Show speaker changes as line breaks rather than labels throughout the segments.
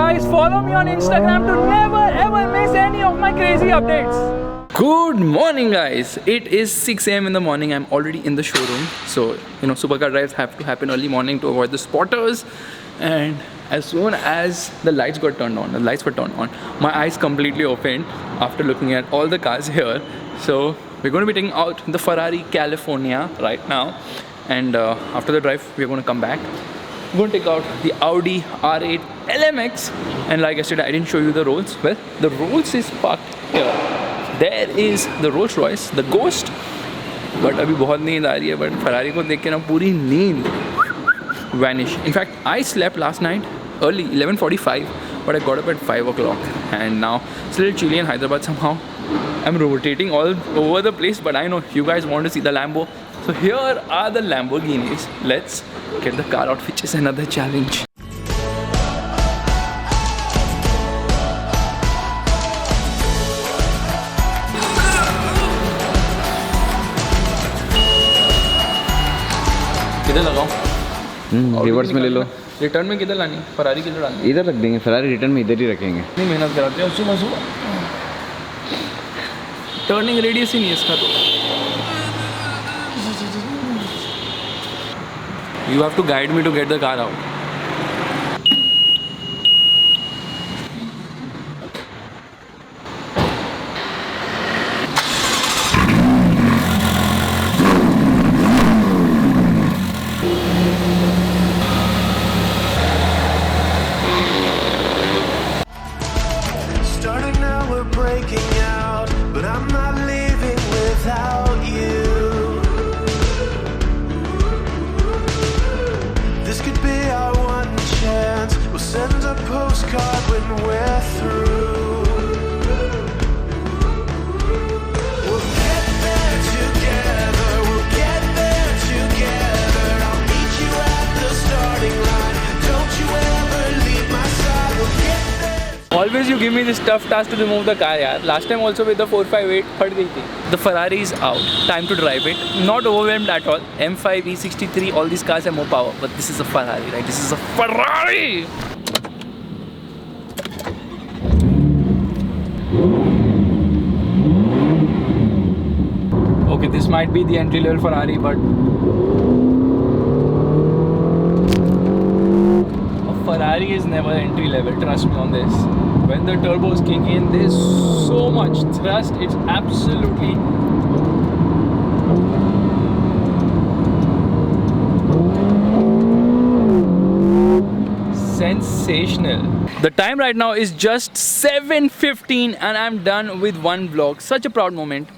guys, follow me on Instagram to never ever miss any of my crazy updates. Good morning guys, it is 6 AM in the morning. I'm already in the showroom. So you know, supercar drives have to happen early morning to avoid the spotters. And as soon as the lights were turned on, my eyes completely opened after looking at all the cars here. So we're going to be taking out the Ferrari California right now, and after the drive we're going to come back. We're going to take out the Audi R8 LMX, and like yesterday I didn't show you the Rolls. Well, the Rolls is parked here. There is the Rolls Royce, the Ghost. But अभी बहुत नींद आ रही है, but Ferrari को देख के ना पूरी नींद vanish. In fact, I slept last night early, 11:45, but I got up at 5 o'clock, and now it's a little chilly in Hyderabad somehow. I'm rotating all over the place, but I know you guys want to see the Lambo. So here are the Lamborghinis. Let's get the car out, which is another challenge. किधर लगाऊं?
Reverse में ले लो.
Return में किधर लानी? Ferrari किधर डालनी?
इधर रख देंगे. फरारी रिटर्न में इधर ही रखेंगे.
नहीं मेहनत कराते हैं सुबह सुबह. टर्निंग रेडियस ही नहीं है इसका तो. You have to guide me to get the car out.
Starting now, we're breaking out, but I'm not leaving without you. This could be our one chance. We'll send a postcard when we're through. We'll get there together. We'll get there together. I'll meet you at the starting line. Don't you ever leave my side. We'll get there.
Always you give me this tough task to remove the car, yaar. Last time also with the 458 फट गई थी. The Ferrari is out. Time to drive it. Not overwhelmed at all. M5, E63, all these cars have more power, but this is a Ferrari, right? This is a Ferrari. Okay, this might be the entry-level Ferrari, but a Ferrari is never entry-level. Trust me on this. When the turbos kick in, there's so much thrust. It's absolutely sensational. The time right now is just 7:15 and I'm done with one vlog. Such a proud moment.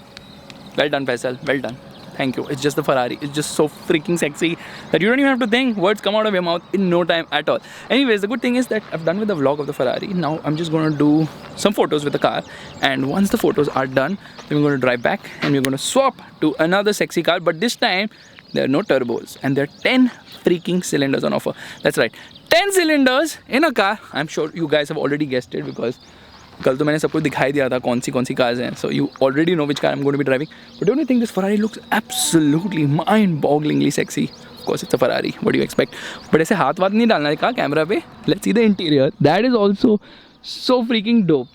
Well done, Faisal. Well done. Thank you. It's just the Ferrari. It's just so freaking sexy that you don't even have to think. Words come out of your mouth in no time at all. Anyways, the good thing is that I've done with the vlog of the Ferrari. Now I'm just going to do some photos with the car. And once the photos are done, then we're going to drive back and we're going to swap to another sexy car. But this time, there are no turbos. And there are 10 freaking cylinders on offer. That's right. 10 cylinders in a car. I'm sure you guys have already guessed it because कल तो मैंने सबको दिखाई दिया था कौन C cars हैं. So you already know which car I'm going to be driving. But don't you think this Ferrari looks absolutely mind-bogglingly sexy? Of course it's a Ferrari. What do you expect? But ऐसे हाथ वाथ नहीं डालना है कहाँ camera पे. Let's see the interior. That is also so freaking dope.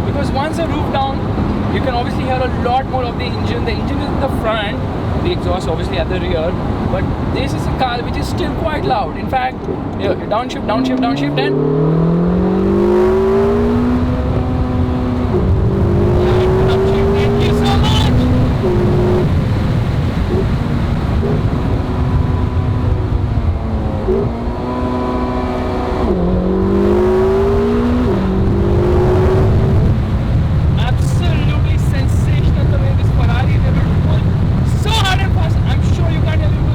Because once the roof down, you can obviously hear a lot more of the engine. The engine is in the front, the exhaust obviously at the rear, but this is a car which is still quite loud. In fact, here, downshift, downshift, downshift, and absolutely sensational the way this Ferrari is able to pull so hard and fast. I'm sure you can't tell me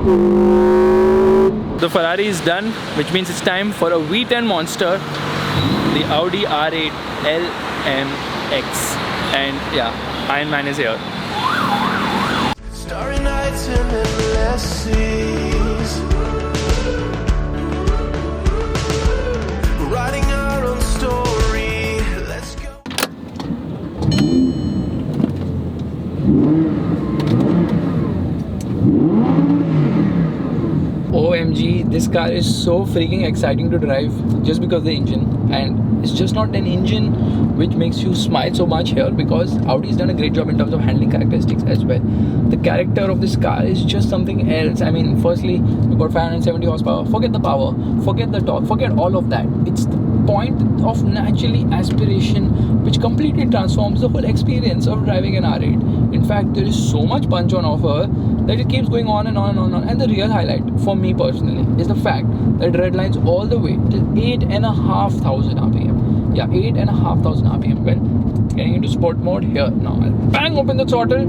The Ferrari is done, which means it's time for a V10 monster, the Audi R8 LMX. And yeah, Iron Man is here.
Starry nights and endless seas, writing our own story. Let's go.
OMG, this car is so freaking exciting to drive just because of the engine. And it's just not an engine which makes you smile so much here, because Audi's done a great job in terms of handling characteristics as well. The character of this car is just something else. I mean, firstly, you've got 570 horsepower. Forget the power, forget the torque, forget all of that. It's the point of naturally aspiration which completely transforms the whole experience of driving an R8. In fact, there is so much punch on offer that it keeps going on and on and on and on. And the real highlight for me personally is the fact that it redlines all the way till 8,500 RPM. Yeah, 8,500 RPM. Well, getting into sport mode here now. I'll bang open the throttle.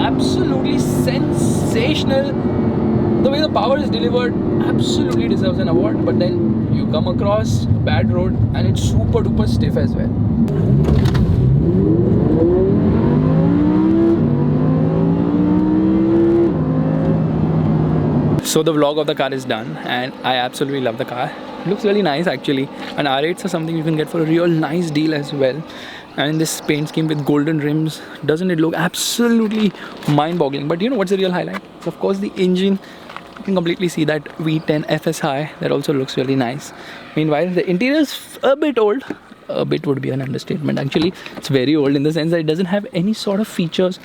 Absolutely sensational. The way the power is delivered absolutely deserves an award. But then you come across a bad road and it's super duper stiff as well. So the vlog of the car is done and I absolutely love the car. It looks really nice actually, and R8s are something you can get for a real nice deal as well. And this paint scheme with golden rims, doesn't it look absolutely mind-boggling? But you know what's the real highlight? It's of course the engine. You can completely see that V10 FSI, that also looks really nice. Meanwhile, the interior is a bit old. A bit would be an understatement actually. It's very old in the sense that it doesn't have any sort of features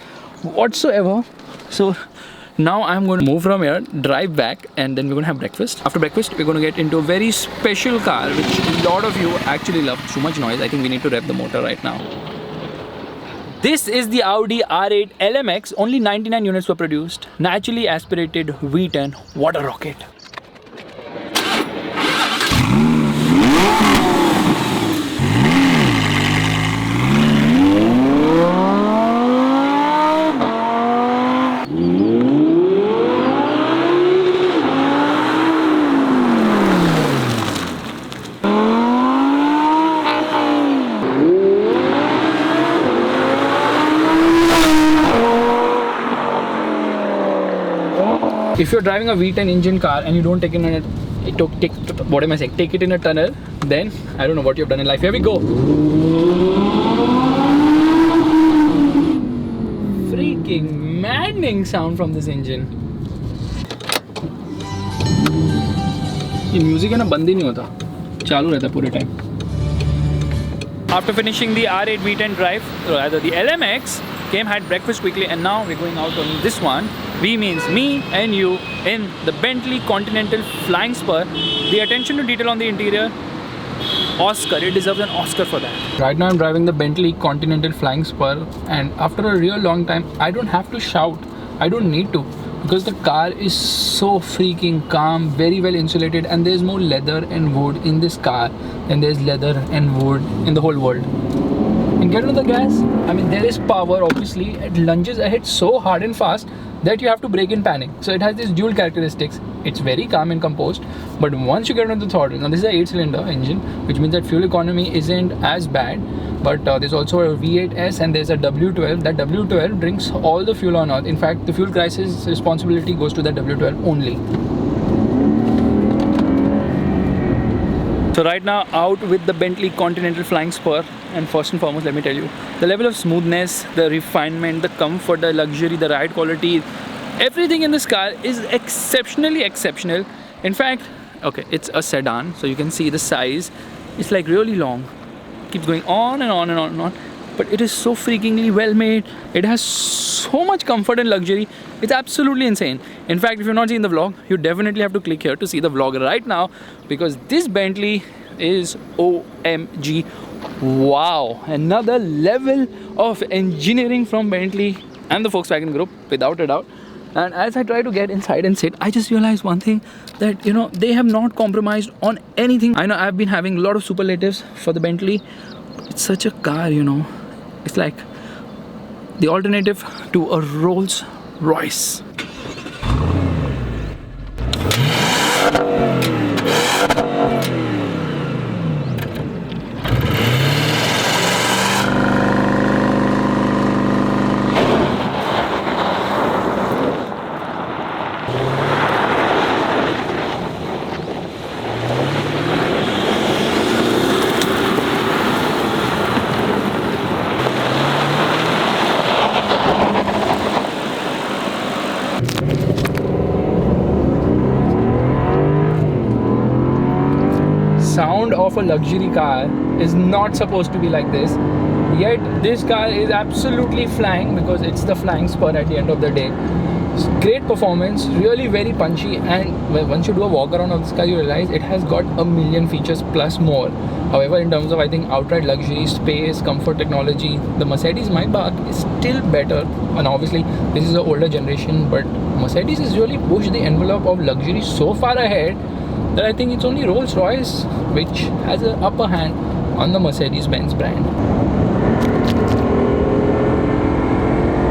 whatsoever. So now I'm going to move from here, drive back, and then we're going to have breakfast. After breakfast, we're going to get into a very special car which a lot of you actually love. Too much noise. I think we need to rev the motor right now. This is the Audi R8 LMX. Only 99 units were produced. Naturally aspirated V10 water rocket. If you're driving a V10 engine car and you don't take it in a take it in a tunnel, then I don't know what you've done in life. Here we go. Freaking maddening sound from this engine. ये music है ना, बंद ही नहीं होता, चालू रहता पूरे time. After finishing the R8 V10 drive, or rather the LMX, came, had breakfast quickly, and now we're going out on this one. We means me and you in the Bentley Continental Flying Spur. The attention to detail on the interior, Oscar. It deserves an Oscar for that. Right now I'm driving the Bentley Continental Flying Spur, and after a real long time I don't have to shout. I don't need to, because the car is so freaking calm, very well insulated, and there's more leather and wood in this car than there's leather and wood in the whole world. And get into the gas, I mean, there is power obviously. It lunges ahead so hard and fast that you have to brake in panic. So it has these dual characteristics. It's very calm and composed, but once you get into the throttle, now this is an 8-cylinder engine, which means that fuel economy isn't as bad. But there's also a V8S and there's a W12. That W12 drinks all the fuel on earth. In fact, the fuel crisis responsibility goes to that W12 only. So right now out with the Bentley Continental Flying Spur, and first and foremost let me tell you, the level of smoothness, the refinement, the comfort, the luxury, the ride quality, everything in this car is exceptionally exceptional. In fact, okay, it's a sedan, so you can see the size. It's like really long, keeps going on and on and on and on, but it is so freakingly well made. It has so much comfort and luxury. It's absolutely insane. In fact, if you've not seen the vlog, you definitely have to click here to see the vlog right now, because this Bentley is OMG. Wow, another level of engineering from Bentley and the Volkswagen Group, without a doubt. And as I try to get inside and sit, I just realized one thing, that you know, they have not compromised on anything. I know I've been having a lot of superlatives for the Bentley. It's such a car, you know. It's like the alternative to a Rolls Royce. Sound of a luxury car is not supposed to be like this, yet this car is absolutely flying because it's the flying spur at the end of the day. It's great performance, really very punchy, and once you do a walk around of this car you realize it has got a million features plus more. However, in terms of I think outright luxury, space, comfort, technology, the Mercedes Maybach is still better. And obviously this is an older generation, but Mercedes has really pushed the envelope of luxury so far ahead that I think it's only Rolls-Royce which has an upper hand on the Mercedes-Benz brand.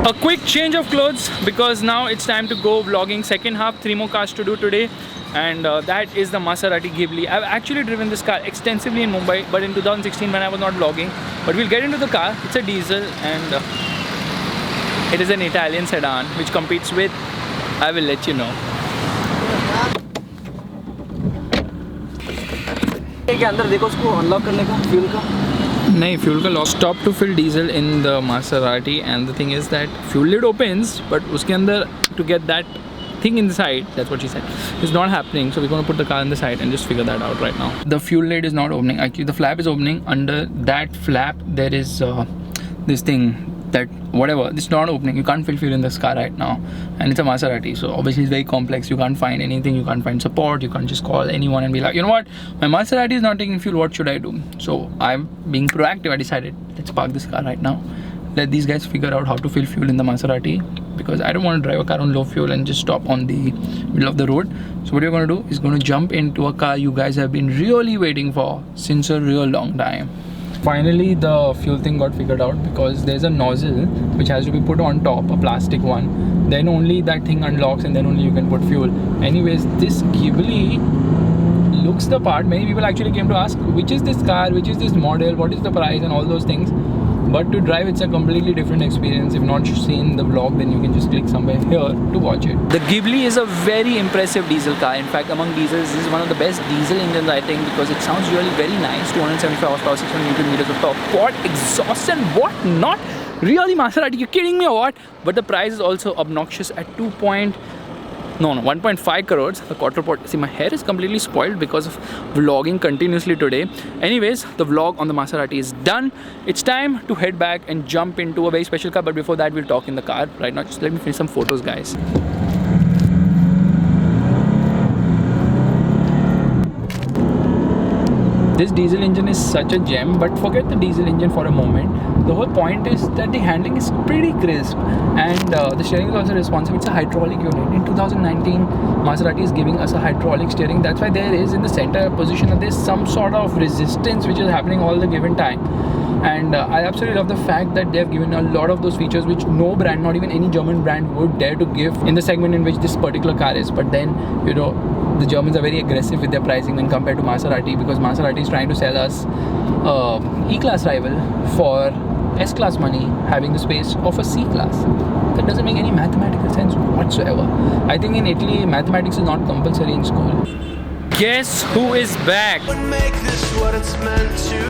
A quick change of clothes because now it's time to go vlogging. Second half, 3 more cars to do today, and that is the Maserati Ghibli. I've actually driven this car extensively in Mumbai, but in 2016 when I was not vlogging. But we'll get into the car. It's a diesel and it is an Italian sedan which competes with, I will let you know.
के अंदर देखो उसको unlock करने का fuel का
नहीं, fuel का lock. Stop to fill diesel in the Maserati, and the thing is that fuel lid opens, but उसके अंदर to get that thing inside, that's what she said, is not happening. So we're going to put the car on the side and just figure that out right now. The fuel lid is not opening. Actually, the flap is opening. Under that flap, there is this thing that whatever, it's not opening. You can't fill fuel in this car right now, and it's a Maserati, so obviously it's very complex. You can't find anything, you can't find support, you can't just call anyone and be like, you know what, my Maserati is not taking fuel, what should I do? So I'm being proactive. I decided, let's park this car right now, let these guys figure out how to fill fuel in the Maserati, because I don't want to drive a car on low fuel and just stop on the middle of the road. So what you're going to do is going to jump into a car you guys have been really waiting for since a real long time. Finally the fuel thing got figured out, because there's a nozzle which has to be put on top, a plastic one, then only that thing unlocks and then only you can put fuel. Anyways, this Ghibli looks the part. Many people actually came to ask which is this car, which is this model, what is the price and all those things. But to drive, it's a completely different experience. If not seen the vlog, then you can just click somewhere here to watch it. The Ghibli is a very impressive diesel car. In fact, among diesels, this is one of the best diesel engines, I think, because it sounds really very nice. 275 horsepower, 600 Newton meters of torque, quad exhaust and what not. Really, Maserati, you kidding me or what? But the price is also obnoxious at 1.5 crores. The quadrupod. See, my hair is completely spoiled because of vlogging continuously today. Anyways, the vlog on the Maserati is done. It's time to head back and jump into a very special car. But before that, we'll talk in the car. Right now, just let me finish some photos, guys. This diesel engine is such a gem, but forget the diesel engine for a moment. The whole point is that the handling is pretty crisp, and the steering is also responsive. It's a hydraulic unit. In 2019, Maserati is giving us a hydraulic steering. That's why there is in the center position, there's some sort of resistance which is happening all the given time. And I absolutely love the fact that they have given a lot of those features which no brand, not even any German brand, would dare to give in the segment in which this particular car is. But then, you know, the Germans are very aggressive with their pricing when compared to Maserati, because Maserati is trying to sell us E-Class rival for S-Class money, having the space of a C-Class. That doesn't make any mathematical sense whatsoever. I think in Italy, mathematics is not compulsory in school. Guess who is back?
Would make this what it's meant to.